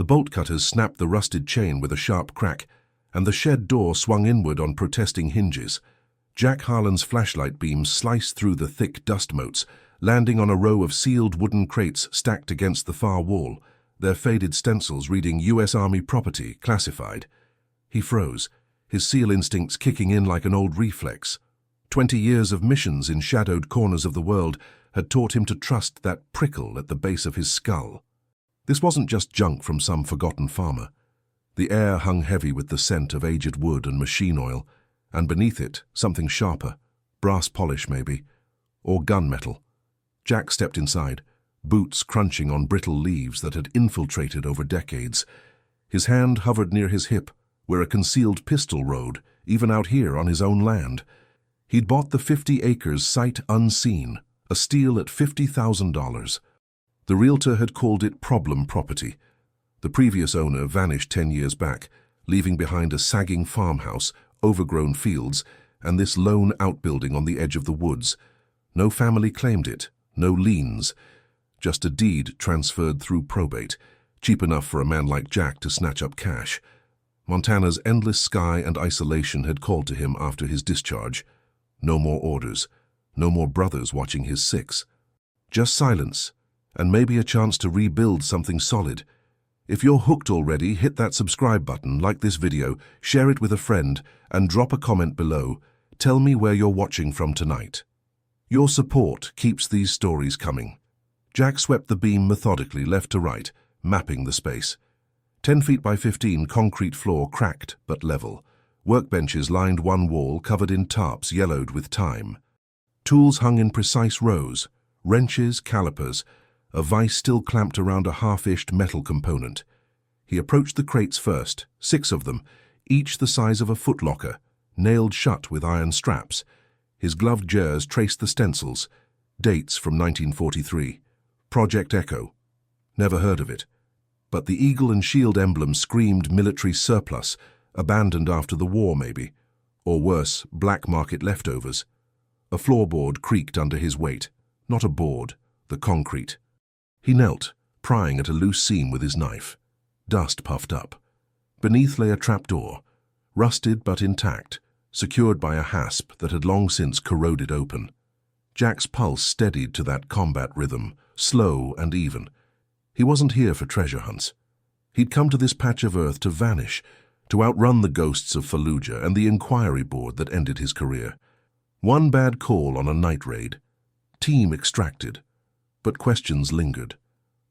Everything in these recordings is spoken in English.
The bolt cutters snapped the rusted chain with a sharp crack, and the shed door swung inward on protesting hinges. Jack Harlan's flashlight beams sliced through the thick dust motes, landing on a row of sealed wooden crates stacked against the far wall, their faded stencils reading U.S. Army property, classified. He froze, his SEAL instincts kicking in like an old reflex. 20 years of missions in shadowed corners of the world had taught him to trust that prickle at the base of his skull. This wasn't just junk from some forgotten farmer. The air hung heavy with the scent of aged wood and machine oil, and beneath it, something sharper, brass polish maybe, or gunmetal. Jack stepped inside, boots crunching on brittle leaves that had infiltrated over decades. His hand hovered near his hip, where a concealed pistol rode, even out here on his own land. He'd bought the 50 acres sight unseen, a steal at $50,000. The realtor had called it problem property. The previous owner vanished 10 years back, leaving behind a sagging farmhouse, overgrown fields, and this lone outbuilding on the edge of the woods. No family claimed it, no liens, just a deed transferred through probate, cheap enough for a man like Jack to snatch up cash. Montana's endless sky and isolation had called to him after his discharge. No more orders, no more brothers watching his six. Just silence, and maybe a chance to rebuild something solid. If you're hooked already, hit that subscribe button, like this video, share it with a friend, and drop a comment below. Tell me where you're watching from tonight. Your support keeps these stories coming. Jack swept the beam methodically left to right, mapping the space. 10 feet by 15 concrete floor cracked but level. Workbenches lined one wall covered in tarps yellowed with time. Tools hung in precise rows, wrenches, calipers, a vise still clamped around a half-ished metal component. He approached the crates first, 6 of them, each the size of a footlocker, nailed shut with iron straps. His gloved jers traced the stencils, dates from 1943. Project Echo. Never heard of it. But the eagle and shield emblem screamed military surplus, abandoned after the war maybe, or worse, black market leftovers. A floorboard creaked under his weight, not a board, the concrete. He knelt, prying at a loose seam with his knife. Dust puffed up. Beneath lay a trapdoor, rusted but intact, secured by a hasp that had long since corroded open. Jack's pulse steadied to that combat rhythm, slow and even. He wasn't here for treasure hunts. He'd come to this patch of earth to vanish, to outrun the ghosts of Fallujah and the inquiry board that ended his career. One bad call on a night raid. Team extracted. But questions lingered.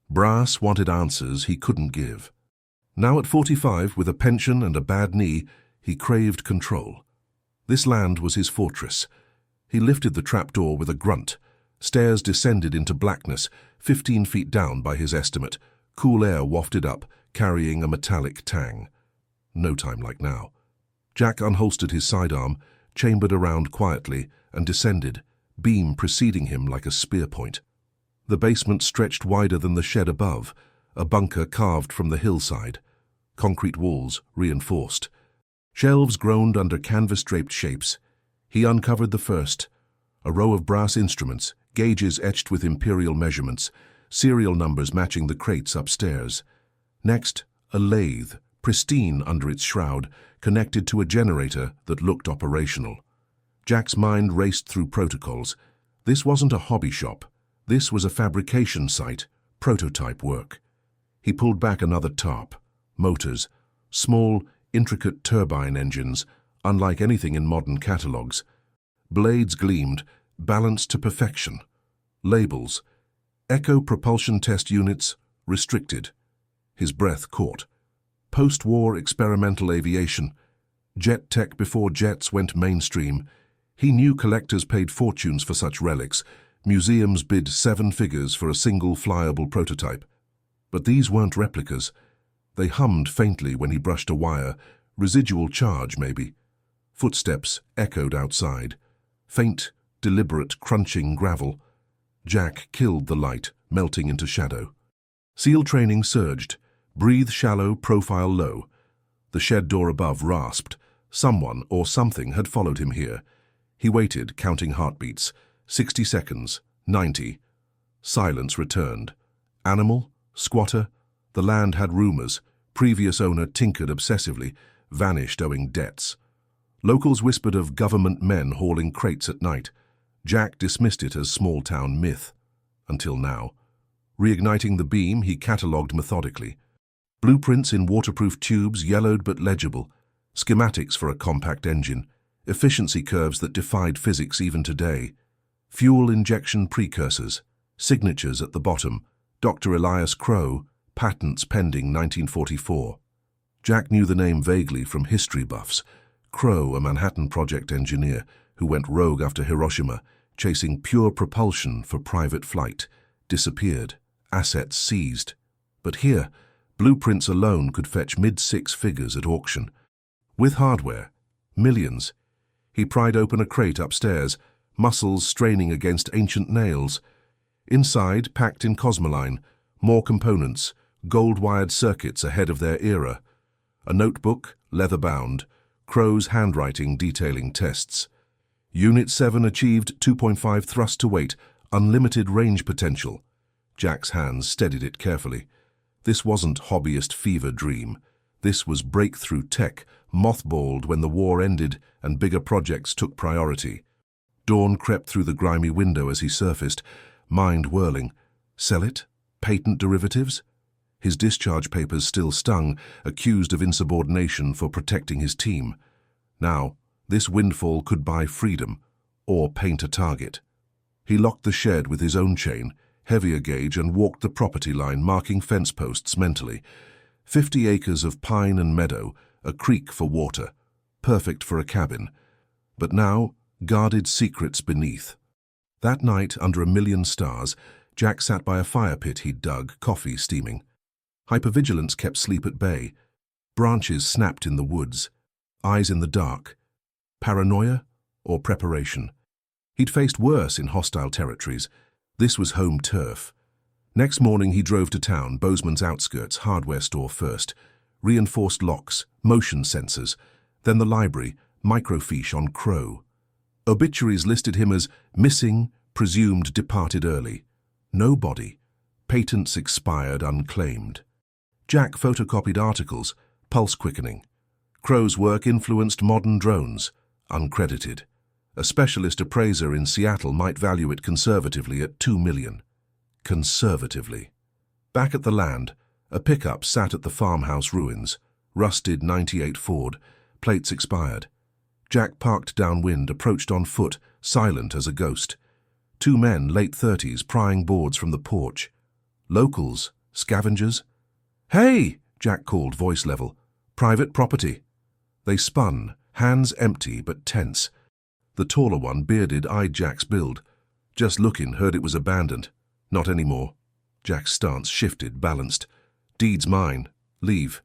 Brass wanted answers he couldn't give. Now at 45, with a pension and a bad knee, he craved control. This land was his fortress. He lifted the trapdoor with a grunt. Stairs descended into blackness, 15 feet down by his estimate. Cool air wafted up, carrying a metallic tang. No time like now. Jack unholstered his sidearm, chambered around quietly, and descended, beam preceding him like a spear point. The basement stretched wider than the shed above, a bunker carved from the hillside. Concrete walls, reinforced. Shelves groaned under canvas-draped shapes. He uncovered the first, a row of brass instruments, gauges etched with imperial measurements, serial numbers matching the crates upstairs. Next, a lathe, pristine under its shroud, connected to a generator that looked operational. Jack's mind raced through protocols. This wasn't a hobby shop. This was a fabrication site, prototype work. He pulled back another tarp. Motors, small, intricate turbine engines, unlike anything in modern catalogues. Blades gleamed, balanced to perfection. Labels, Echo Propulsion Test Units, restricted. His breath caught. Post-war experimental aviation. Jet tech before jets went mainstream. He knew collectors paid fortunes for such relics. Museums bid 7 figures for a single flyable prototype. But these weren't replicas. They hummed faintly when he brushed a wire, residual charge maybe. Footsteps echoed outside. Faint, deliberate, crunching gravel. Jack killed the light, melting into shadow. SEAL training surged. Breathe shallow, profile low. The shed door above rasped. Someone or something had followed him here. He waited, counting heartbeats. 60 seconds, 90. Silence returned. Animal? Squatter? The land had rumors. Previous owner tinkered obsessively, vanished owing debts. Locals whispered of government men hauling crates at night. Jack dismissed it as small-town myth. Until now. Reigniting the beam, he catalogued methodically. Blueprints in waterproof tubes, yellowed but legible. Schematics for a compact engine. Efficiency curves that defied physics even today. Fuel injection precursors. Signatures at the bottom. Dr. Elias Crow, patents pending 1944. Jack knew the name vaguely from history buffs. Crow, a Manhattan Project engineer who went rogue after Hiroshima, chasing pure propulsion for private flight, disappeared, assets seized. But here, blueprints alone could fetch mid-six figures at auction. With hardware, millions. He pried open a crate upstairs, muscles straining against ancient nails. Inside, packed in Cosmoline, more components, gold-wired circuits ahead of their era. A notebook, leather-bound, Crow's handwriting detailing tests. Unit 7 achieved 2.5 thrust to weight, unlimited range potential. Jack's hands steadied it carefully. This wasn't hobbyist fever dream. This was breakthrough tech, mothballed when the war ended and bigger projects took priority. Dawn crept through the grimy window as he surfaced, mind whirling. Sell it? Patent derivatives? His discharge papers still stung, accused of insubordination for protecting his team. Now, this windfall could buy freedom, or paint a target. He locked the shed with his own chain, heavier gauge, and walked the property line, marking fence posts mentally. 50 acres of pine and meadow, a creek for water, perfect for a cabin. But now, guarded secrets beneath. That night, under a million stars, Jack sat by a fire pit he'd dug, coffee steaming. Hypervigilance kept sleep at bay. Branches snapped in the woods. Eyes in the dark. Paranoia or preparation? He'd faced worse in hostile territories. This was home turf. Next morning he drove to town, Bozeman's outskirts, hardware store first. Reinforced locks, motion sensors. Then the library, microfiche on Crow. Obituaries listed him as missing, presumed departed early. No body. Patents expired unclaimed. Jack photocopied articles, pulse quickening. Crow's work influenced modern drones, uncredited. A specialist appraiser in Seattle might value it conservatively at $2 million. Conservatively. Back at the land, a pickup sat at the farmhouse ruins, rusted '98 Ford, plates expired. Jack parked downwind, approached on foot, silent as a ghost. Two men, late 30s, prying boards from the porch. Locals, scavengers. "Hey!" Jack called, voice level. "Private property." They spun, hands empty but tense. The taller one, bearded, eyed Jack's build. Just looking, heard it was abandoned. Not anymore. Jack's stance shifted, balanced. "Deed's mine. Leave."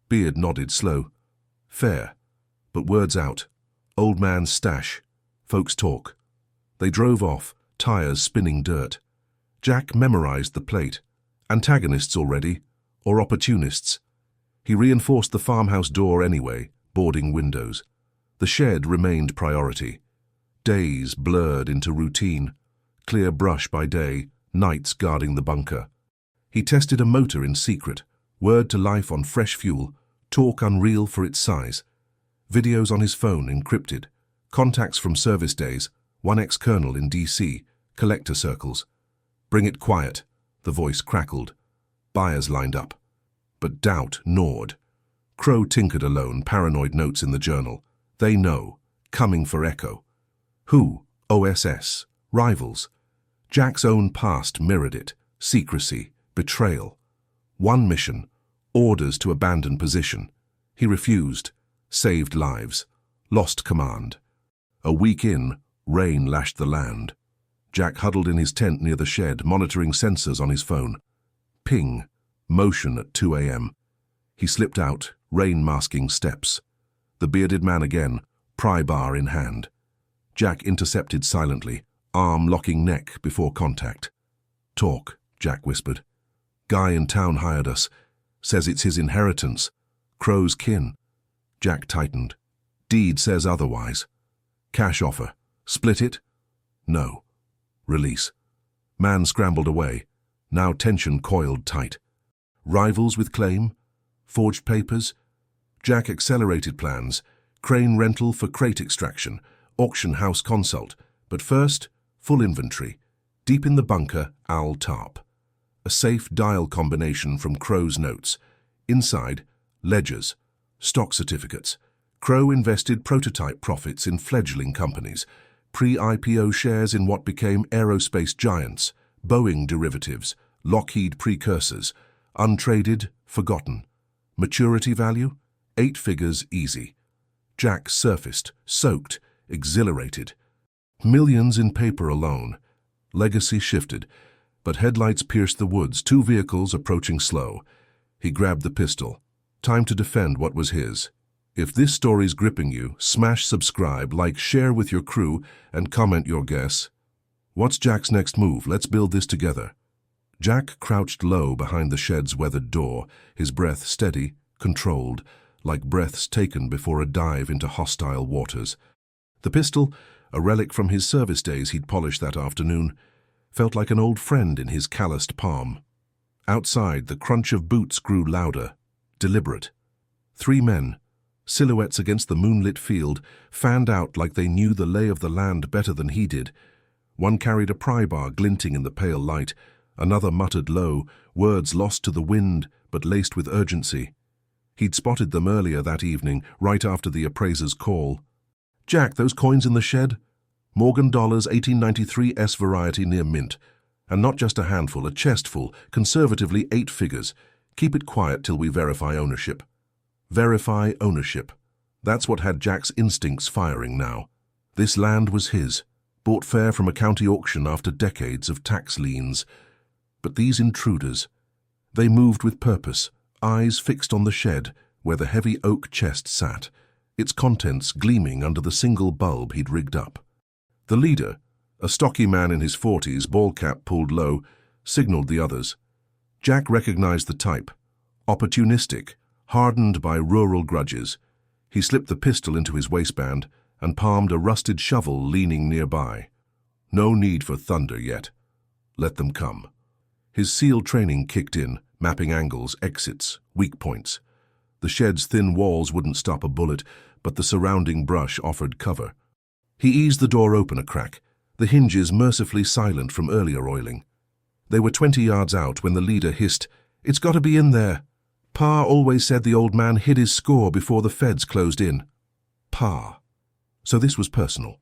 Beard nodded, slow. "Fair. But word's out. Old man's stash. Folks talk." They drove off, tires spinning dirt. Jack memorized the plate. Antagonists already, or opportunists. He reinforced the farmhouse door anyway, boarding windows. The shed remained priority. Days blurred into routine. Clear brush by day, nights guarding the bunker. He tested a motor in secret, word to life on fresh fuel, torque unreal for its size. Videos on his phone encrypted. Contacts from service days, one ex-colonel in D.C., collector circles. "Bring it quiet," the voice crackled. Buyers lined up. But doubt gnawed. Crow tinkered alone, paranoid notes in the journal. They know. Coming for Echo. Who? OSS. Rivals. Jack's own past mirrored it. Secrecy. Betrayal. One mission. Orders to abandon position. He refused. Saved lives. Lost command. A week in, rain lashed the land. Jack huddled in his tent near the shed, monitoring sensors on his phone. Ping. Motion at 2 a.m. He slipped out, rain masking steps. The bearded man again, pry bar in hand. Jack intercepted silently, arm locking neck before contact. "Talk," Jack whispered. "Guy in town hired us. Says it's his inheritance. Crow's kin." Jack tightened. "Deed says otherwise." "Cash offer. Split it?" "No." "Release." Man scrambled away. Now tension coiled tight. Rivals with claim? Forged papers? Jack accelerated plans, crane rental for crate extraction, auction house consult, but first, full inventory. Deep in the bunker, Al Tarp. A safe dial combination from Crow's notes. Inside, ledgers, stock certificates. Crow invested prototype profits in fledgling companies, pre-IPO shares in what became aerospace giants, Boeing derivatives, Lockheed precursors, untraded, forgotten. Maturity value? 8 figures easy. Jack surfaced, soaked, exhilarated. Millions in paper alone. Legacy shifted, but headlights pierced the woods, 2 vehicles approaching slow. He grabbed the pistol. Time to defend what was his. If this story's gripping you, smash subscribe, like, share with your crew, and comment your guess. What's Jack's next move? Let's build this together. Jack crouched low behind the shed's weathered door, his breath steady, controlled, like breaths taken before a dive into hostile waters. The pistol, a relic from his service days he'd polished that afternoon, felt like an old friend in his calloused palm. Outside, the crunch of boots grew louder, deliberate. 3 men, silhouettes against the moonlit field, fanned out like they knew the lay of the land better than he did. One carried a pry bar glinting in the pale light, another muttered low, words lost to the wind but laced with urgency. He'd spotted them earlier that evening, right after the appraiser's call. "Jack, those coins in the shed? Morgan dollars, 1893 S variety near mint. And not just a handful, a chestful, conservatively 8 figures. Keep it quiet till we verify ownership." Verify ownership. That's what had Jack's instincts firing now. This land was his, bought fair from a county auction after decades of tax liens. But these intruders, they moved with purpose, eyes fixed on the shed where the heavy oak chest sat, its contents gleaming under the single bulb he'd rigged up. The leader, a stocky man in his 40s, ball cap pulled low, signaled the others. Jack recognized the type. Opportunistic, hardened by rural grudges. He slipped the pistol into his waistband and palmed a rusted shovel leaning nearby. No need for thunder yet. Let them come. His SEAL training kicked in, mapping angles, exits, weak points. The shed's thin walls wouldn't stop a bullet, but the surrounding brush offered cover. He eased the door open a crack, the hinges mercifully silent from earlier oiling. They were 20 yards out when the leader hissed, "It's got to be in there." Pa always said the old man hid his score before the feds closed in. Pa. So this was personal.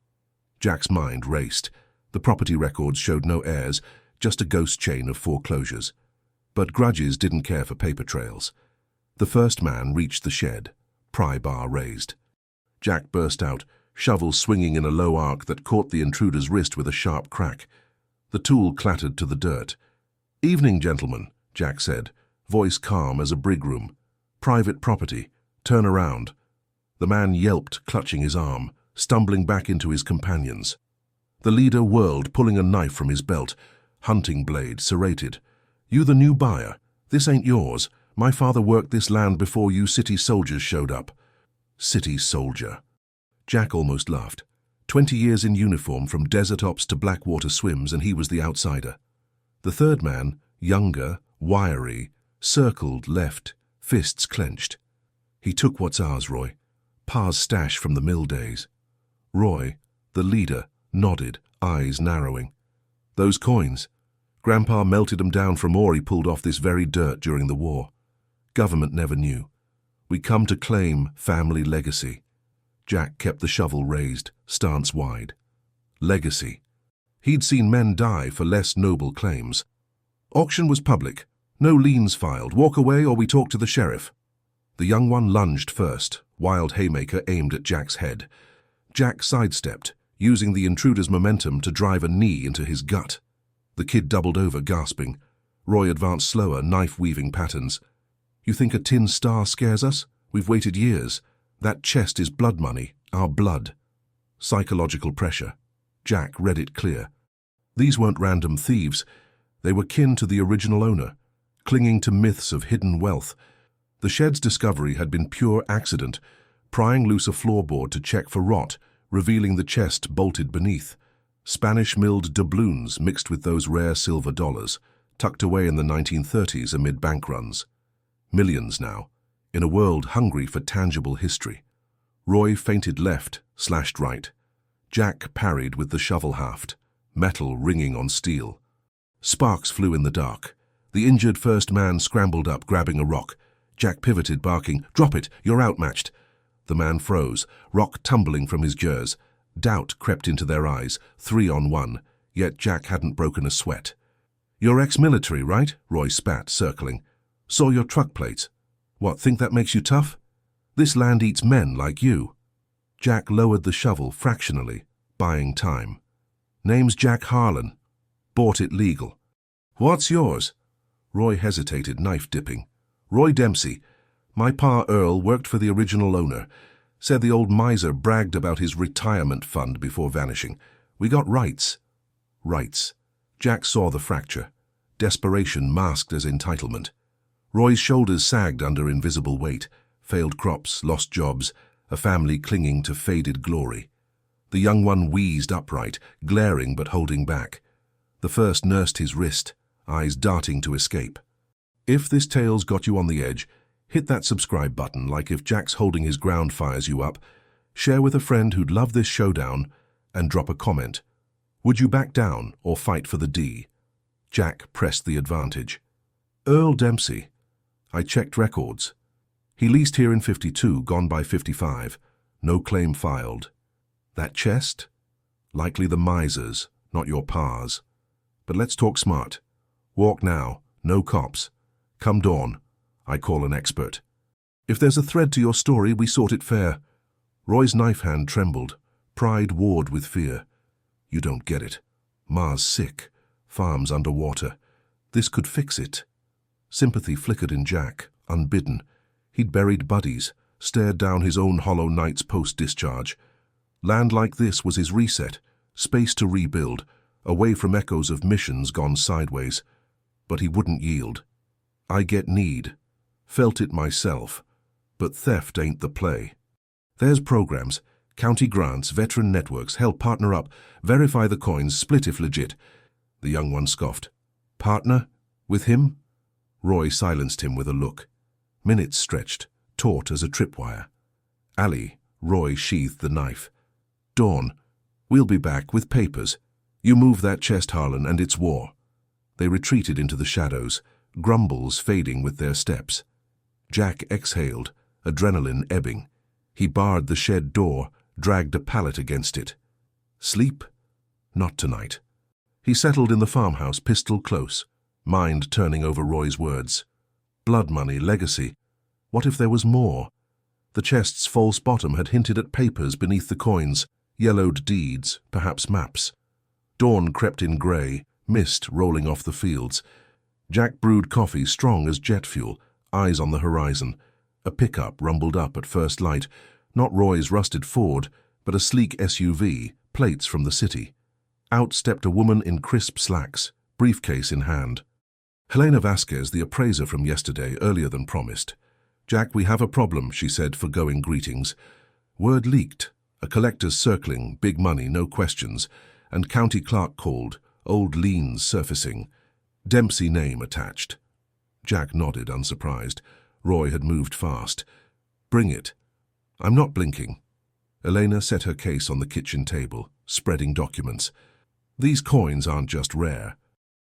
Jack's mind raced. The property records showed no heirs, just a ghost chain of foreclosures. But grudges didn't care for paper trails. The first man reached the shed, pry bar raised. Jack burst out, shovel swinging in a low arc that caught the intruder's wrist with a sharp crack. The tool clattered to the dirt. "Evening, gentlemen," Jack said, voice calm as a brig room. "Private property. Turn around." The man yelped, clutching his arm, stumbling back into his companions. The leader whirled, pulling a knife from his belt, hunting blade, serrated. "You the new buyer. This ain't yours. My father worked this land before you city soldiers showed up." City soldier. Jack almost laughed. 20 years in uniform, from desert ops to Blackwater swims, and he was the outsider. The third man, younger, wiry, circled left, fists clenched. "He took what's ours, Roy. Pa's stash from the mill days." Roy, the leader, nodded, eyes narrowing. "Those coins. Grandpa melted them down from ore he pulled off this very dirt during the war. Government never knew. We come to claim family legacy." Jack kept the shovel raised, stance wide. Legacy. He'd seen men die for less noble claims. Auction was public. No liens filed. Walk away or we talk to the sheriff. The young one lunged first, wild haymaker aimed at Jack's head. Jack sidestepped, using the intruder's momentum to drive a knee into his gut. The kid doubled over, gasping. Roy advanced slower, knife-weaving patterns. "You think a tin star scares us? We've waited years. That chest is blood money, our blood." Psychological pressure. Jack read it clear. These weren't random thieves. They were kin to the original owner, clinging to myths of hidden wealth. The shed's discovery had been pure accident, prying loose a floorboard to check for rot, revealing the chest bolted beneath. Spanish-milled doubloons mixed with those rare silver dollars, tucked away in the 1930s amid bank runs. Millions now, in a world hungry for tangible history. Roy feinted left, slashed right. Jack parried with the shovel haft, metal ringing on steel. Sparks flew in the dark. The injured first man scrambled up, grabbing a rock. Jack pivoted, barking, "Drop it, you're outmatched." The man froze, rock tumbling from his jaws. Doubt crept into their eyes, 3-on-1, yet Jack hadn't broken a sweat. "You're ex-military, right?" Roy spat, circling. "Saw your truck plates. What, think that makes you tough? This land eats men like you." Jack lowered the shovel fractionally, buying time. "Name's Jack Harlan. Bought it legal." "What's yours?" Roy hesitated, knife dipping. "Roy Dempsey. My pa Earl worked for the original owner. Said the old miser bragged about his retirement fund before vanishing. We got rights." Rights. Jack saw the fracture. Desperation masked as entitlement. Roy's shoulders sagged under invisible weight. Failed crops, lost jobs, a family clinging to faded glory. The young one wheezed upright, glaring but holding back. The first nursed his wrist, eyes darting to escape. If this tale's got you on the edge, hit that subscribe button like if Jack's holding his ground fires you up. Share with a friend who'd love this showdown, and drop a comment. Would you back down or fight for the D? Jack pressed the advantage. Earl Dempsey. I checked records. He leased here in 52, gone by 55. No claim filed. That chest? Likely the miser's, not your pa's. But let's talk smart. Walk now, no cops. Come dawn, I call an expert. If there's a thread to your story, we sort it fair. Roy's knife hand trembled. Pride warred with fear. You don't get it. Ma's sick. Farm's underwater. This could fix it. Sympathy flickered in Jack, unbidden. He'd buried buddies, stared down his own hollow nights post-discharge. Land like this was his reset, space to rebuild, away from echoes of missions gone sideways. But he wouldn't yield. I get need. Felt it myself. But theft ain't the play. There's programs, county grants, veteran networks, help partner up, verify the coins, split if legit. The young one scoffed. Partner? With him? Roy silenced him with a look. Minutes stretched, taut as a tripwire. Ali, Roy sheathed the knife. Dawn, we'll be back with papers. You move that chest, Harlan, and it's war. They retreated into the shadows, grumbles fading with their steps. Jack exhaled, adrenaline ebbing. He barred the shed door, dragged a pallet against it. Sleep? Not tonight. He settled in the farmhouse, pistol close, mind turning over Roy's words. Blood money, legacy. What if there was more? The chest's false bottom had hinted at papers beneath the coins, yellowed deeds, perhaps maps. Dawn crept in grey, mist rolling off the fields. Jack brewed coffee strong as jet fuel, eyes on the horizon. A pickup rumbled up at first light, not Roy's rusted Ford, but a sleek SUV, plates from the city. Out stepped a woman in crisp slacks, briefcase in hand. Helena Vasquez, the appraiser from yesterday, earlier than promised. Jack, we have a problem, she said, foregoing greetings. Word leaked. A collector's circling, big money, no questions. And county clerk called, old liens surfacing. Dempsey name attached. Jack nodded, unsurprised. Roy had moved fast. Bring it. I'm not blinking. Elena set her case on the kitchen table, spreading documents. These coins aren't just rare.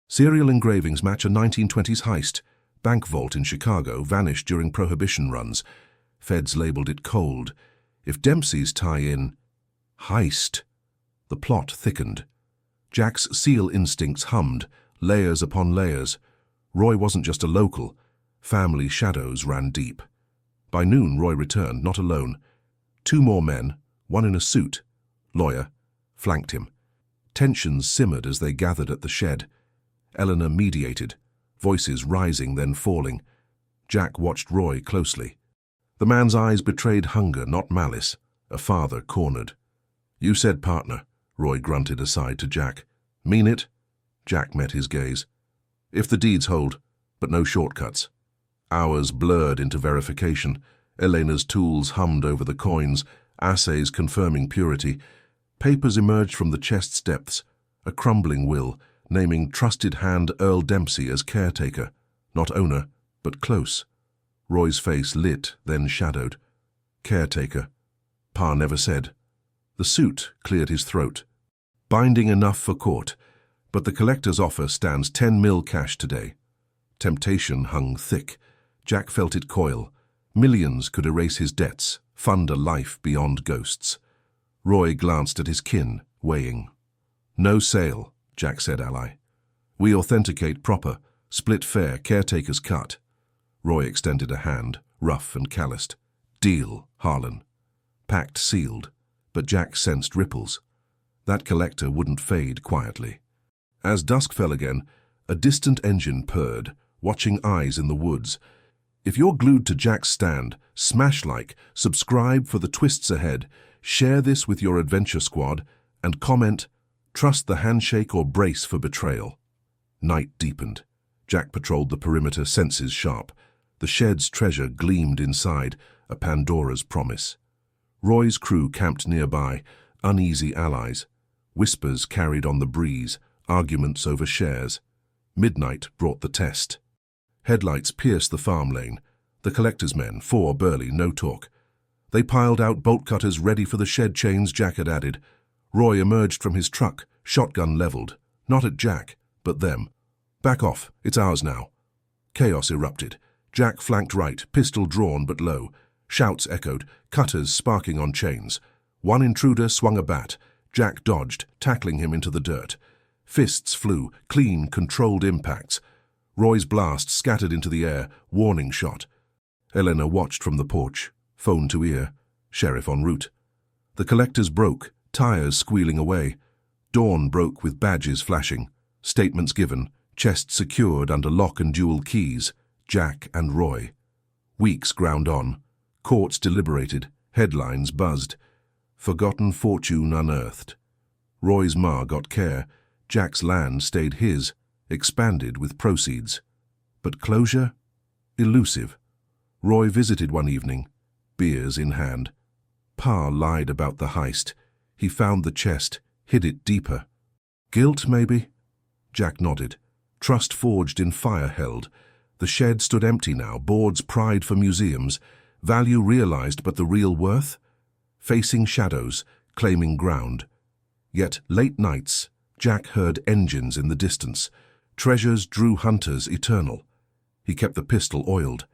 Serial engravings match a 1920s heist. Bank vault in Chicago vanished during Prohibition runs. Feds labeled it cold. If Dempsey's tie in... Heist. The plot thickened. Jack's SEAL instincts hummed, layers upon layers. Roy wasn't just a local. Family shadows ran deep. By noon, Roy returned, not alone. 2 more men, one in a suit, lawyer, flanked him. Tensions simmered as they gathered at the shed. Eleanor mediated, voices rising then falling. Jack watched Roy closely. The man's eyes betrayed hunger, not malice. A father cornered. You said partner, Roy grunted aside to Jack. Mean it? Jack met his gaze. If the deeds hold, but no shortcuts. Hours blurred into verification. Elena's tools hummed over the coins, assays confirming purity. Papers emerged from the chest's depths, a crumbling will, naming trusted hand Earl Dempsey as caretaker, not owner, but close. Roy's face lit, then shadowed. Caretaker. Pa never said. The suit cleared his throat. Binding enough for court, but the collector's offer stands 10 mil cash today. Temptation hung thick. Jack felt it coil. Millions could erase his debts, fund a life beyond ghosts. Roy glanced at his kin, weighing. No sale, Jack said, ally. We authenticate proper, split fair, caretaker's cut. Roy extended a hand, rough and calloused. Deal, Harlan. Pact sealed, but Jack sensed ripples. That collector wouldn't fade quietly. As dusk fell again, a distant engine purred, watching eyes in the woods. If you're glued to Jack's stand, smash like, subscribe for the twists ahead, share this with your adventure squad, and comment, trust the handshake or brace for betrayal. Night deepened. Jack patrolled the perimeter, senses sharp. The shed's treasure gleamed inside, a Pandora's promise. Roy's crew camped nearby, uneasy allies. Whispers carried on the breeze, arguments over shares. Midnight brought the test. Headlights pierced the farm lane. The collector's men, 4 burly, no talk. They piled out bolt cutters ready for the shed chains Jack had added. Roy emerged from his truck, shotgun leveled. Not at Jack, but them. Back off, it's ours now. Chaos erupted. Jack flanked right, pistol drawn but low. Shouts echoed, cutters sparking on chains. One intruder swung a bat. Jack dodged, tackling him into the dirt. Fists flew, clean, controlled impacts. Roy's blast scattered into the air, warning shot. Elena watched from the porch, phone to ear, sheriff en route. The collectors broke, tires squealing away. Dawn broke with badges flashing, statements given, chest secured under lock and dual keys, Jack and Roy. Weeks ground on. Courts deliberated, headlines buzzed. Forgotten fortune unearthed. Roy's ma got care. Jack's land stayed his, expanded with proceeds. But closure? Elusive. Roy visited one evening, beers in hand. Pa lied about the heist. He found the chest, hid it deeper. Guilt, maybe? Jack nodded. Trust forged in fire held. The shed stood empty now, boards pried for museums. Value realized, but the real worth? Facing shadows, claiming ground. Yet late nights, Jack heard engines in the distance. Treasures drew hunters eternal. He kept the pistol oiled.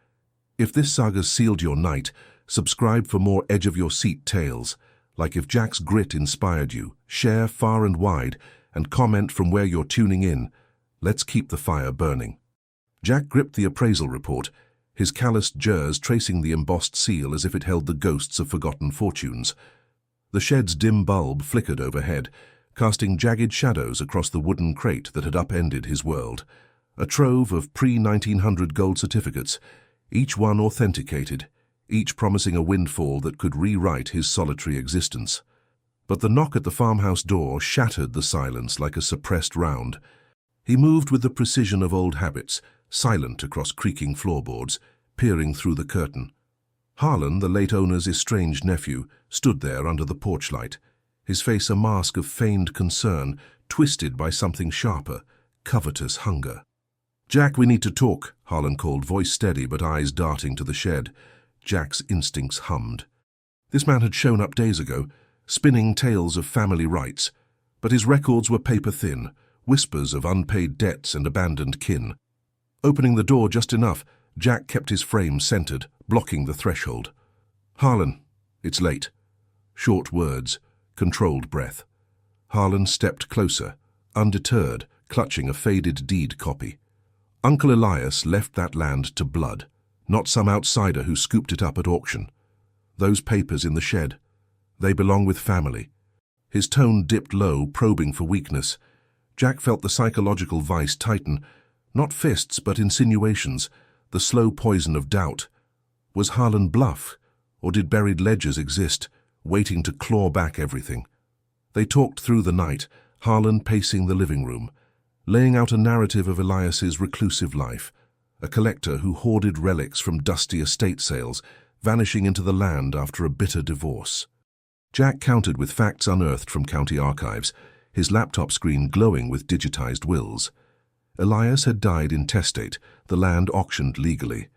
If this saga's sealed your night, subscribe for more edge-of-your-seat tales. Like if Jack's grit inspired you, share far and wide, and comment from where you're tuning in. Let's keep the fire burning. Jack gripped the appraisal report, his calloused jaws tracing the embossed seal as if it held the ghosts of forgotten fortunes. The shed's dim bulb flickered overhead, casting jagged shadows across the wooden crate that had upended his world. A trove of pre-1900 gold certificates, each one authenticated, each promising a windfall that could rewrite his solitary existence. But the knock at the farmhouse door shattered the silence like a suppressed round. He moved with the precision of old habits, silent across creaking floorboards, peering through the curtain. Harlan, the late owner's estranged nephew, stood there under the porch light, his face a mask of feigned concern, twisted by something sharper, covetous hunger. "Jack, we need to talk," Harlan called, voice steady but eyes darting to the shed. Jack's instincts hummed. This man had shown up days ago, spinning tales of family rights, but his records were paper-thin, whispers of unpaid debts and abandoned kin. Opening the door just enough, Jack kept his frame centered, blocking the threshold. "Harlan, it's late." Short words, controlled breath. Harlan stepped closer, undeterred, clutching a faded deed copy. Uncle Elias left that land to blood, not some outsider who scooped it up at auction. Those papers in the shed, they belong with family. His tone dipped low, probing for weakness. Jack felt the psychological vice tighten, not fists but insinuations, the slow poison of doubt. Was Harlan bluff, or did buried ledgers exist, waiting to claw back everything? They talked through the night, Harlan pacing the living room, laying out a narrative of Elias's reclusive life, a collector who hoarded relics from dusty estate sales, vanishing into the land after a bitter divorce. Jack countered with facts unearthed from county archives, his laptop screen glowing with digitized wills. Elias had died intestate, the land auctioned legally.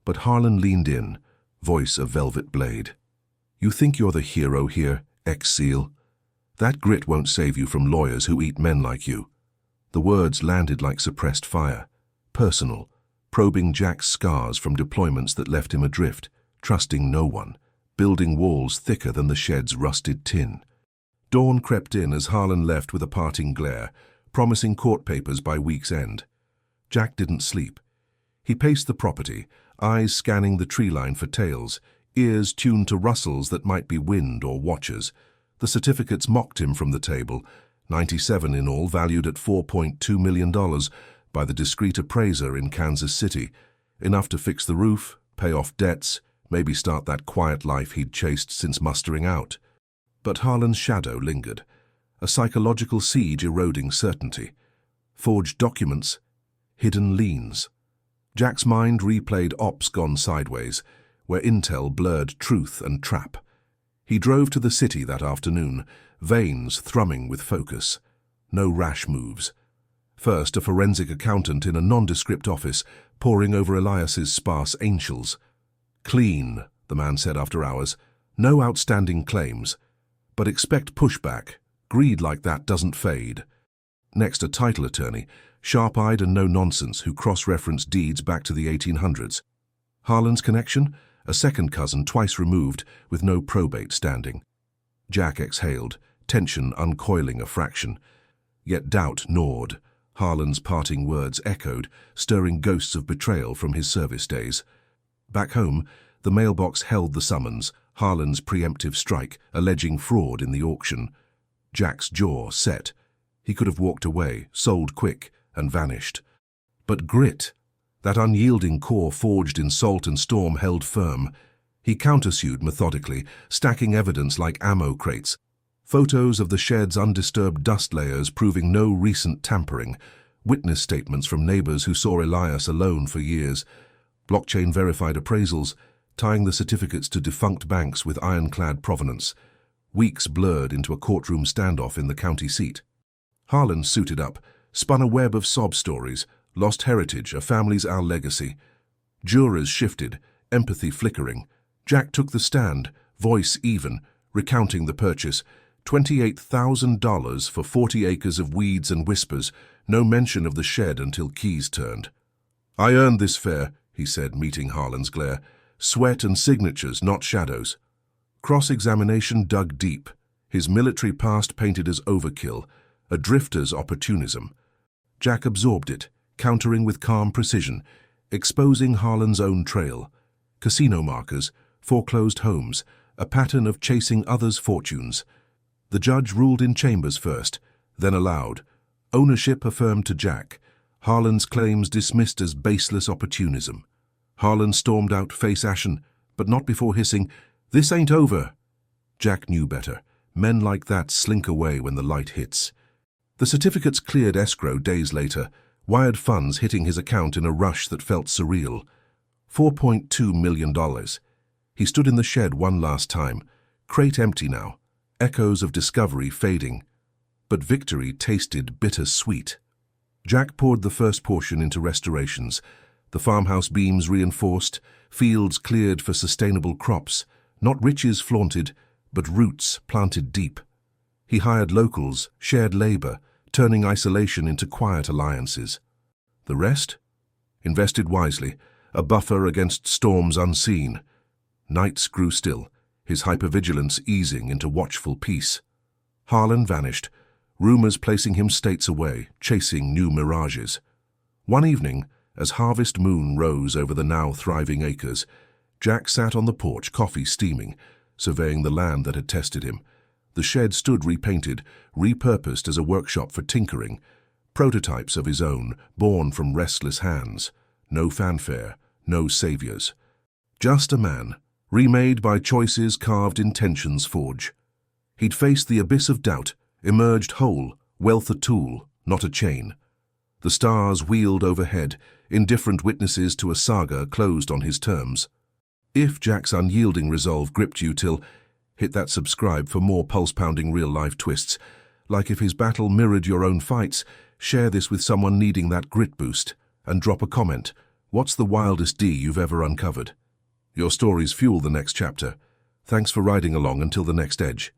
But Harlan leaned in, voice a velvet blade. "You think you're the hero here, ex-SEAL? That grit won't save you from lawyers who eat men like you." The words landed like suppressed fire, personal, probing Jack's scars from deployments that left him adrift, trusting no one, building walls thicker than the shed's rusted tin. Dawn crept in as Harlan left with a parting glare, promising court papers by week's end. Jack didn't sleep. He paced the property, eyes scanning the tree line for tails, ears tuned to rustles that might be wind or watchers. The certificates mocked him from the table, 97 in all, valued at $4.2 million by the discreet appraiser in Kansas City, enough to fix the roof, pay off debts, maybe start that quiet life he'd chased since mustering out. But Harlan's shadow lingered, a psychological siege eroding certainty. Forged documents, hidden liens. Jack's mind replayed ops gone sideways, where intel blurred truth and trap. He drove to the city that afternoon, veins thrumming with focus. No rash moves. First, a forensic accountant in a nondescript office, poring over Elias's sparse angels. "Clean," the man said after hours. "No outstanding claims. But expect pushback. Greed like that doesn't fade." Next, a title attorney, sharp-eyed and no-nonsense, who cross-referenced deeds back to the 1800s. Harlan's connection? A second cousin twice removed, with no probate standing. Jack exhaled, tension uncoiling a fraction. Yet doubt gnawed. Harlan's parting words echoed, stirring ghosts of betrayal from his service days. Back home, the mailbox held the summons, Harlan's preemptive strike, alleging fraud in the auction. Jack's jaw set. He could have walked away, sold quick, and vanished. But grit, that unyielding core forged in salt and storm, held firm. He countersued methodically, stacking evidence like ammo crates. Photos of the shed's undisturbed dust layers proving no recent tampering. Witness statements from neighbors who saw Elias alone for years. Blockchain-verified appraisals, tying the certificates to defunct banks with ironclad provenance. Weeks blurred into a courtroom standoff in the county seat. Harlan suited up, spun a web of sob stories, lost heritage, a family's legacy. Jurors shifted, empathy flickering. Jack took the stand, voice even, recounting the purchase. $28,000 for 40 acres of weeds and whispers, no mention of the shed until keys turned. "I earned this fair," he said, meeting Harlan's glare. "Sweat and signatures, not shadows." Cross-examination dug deep, his military past painted as overkill, a drifter's opportunism. Jack absorbed it, countering with calm precision, exposing Harlan's own trail. Casino markers, foreclosed homes, a pattern of chasing others' fortunes. The judge ruled in chambers first, then aloud. Ownership affirmed to Jack, Harlan's claims dismissed as baseless opportunism. Harlan stormed out, face ashen, but not before hissing, "This ain't over." Jack knew better. Men like that slink away when the light hits. The certificates cleared escrow days later, wired funds hitting his account in a rush that felt surreal. $4.2 million. He stood in the shed one last time, crate empty now, echoes of discovery fading. But victory tasted bitter-sweet. Jack poured the first portion into restorations, the farmhouse beams reinforced, fields cleared for sustainable crops, not riches flaunted, but roots planted deep. He hired locals, shared labor, turning isolation into quiet alliances. The rest? Invested wisely, a buffer against storms unseen. Nights grew still, his hypervigilance easing into watchful peace. Harlan vanished, rumors placing him states away, chasing new mirages. One evening, as harvest moon rose over the now thriving acres, Jack sat on the porch, coffee steaming, surveying the land that had tested him. The shed stood repainted, repurposed as a workshop for tinkering, prototypes of his own, born from restless hands. No fanfare, no saviors. Just a man, remade by choices carved in tension's forge. He'd faced the abyss of doubt, emerged whole, wealth a tool, not a chain. The stars wheeled overhead, indifferent witnesses to a saga closed on his terms. If Jack's unyielding resolve gripped you till, hit that subscribe for more pulse-pounding real-life twists. Like if his battle mirrored your own fights, share this with someone needing that grit boost, and drop a comment. What's the wildest D you've ever uncovered? Your stories fuel the next chapter. Thanks for riding along until the next edge.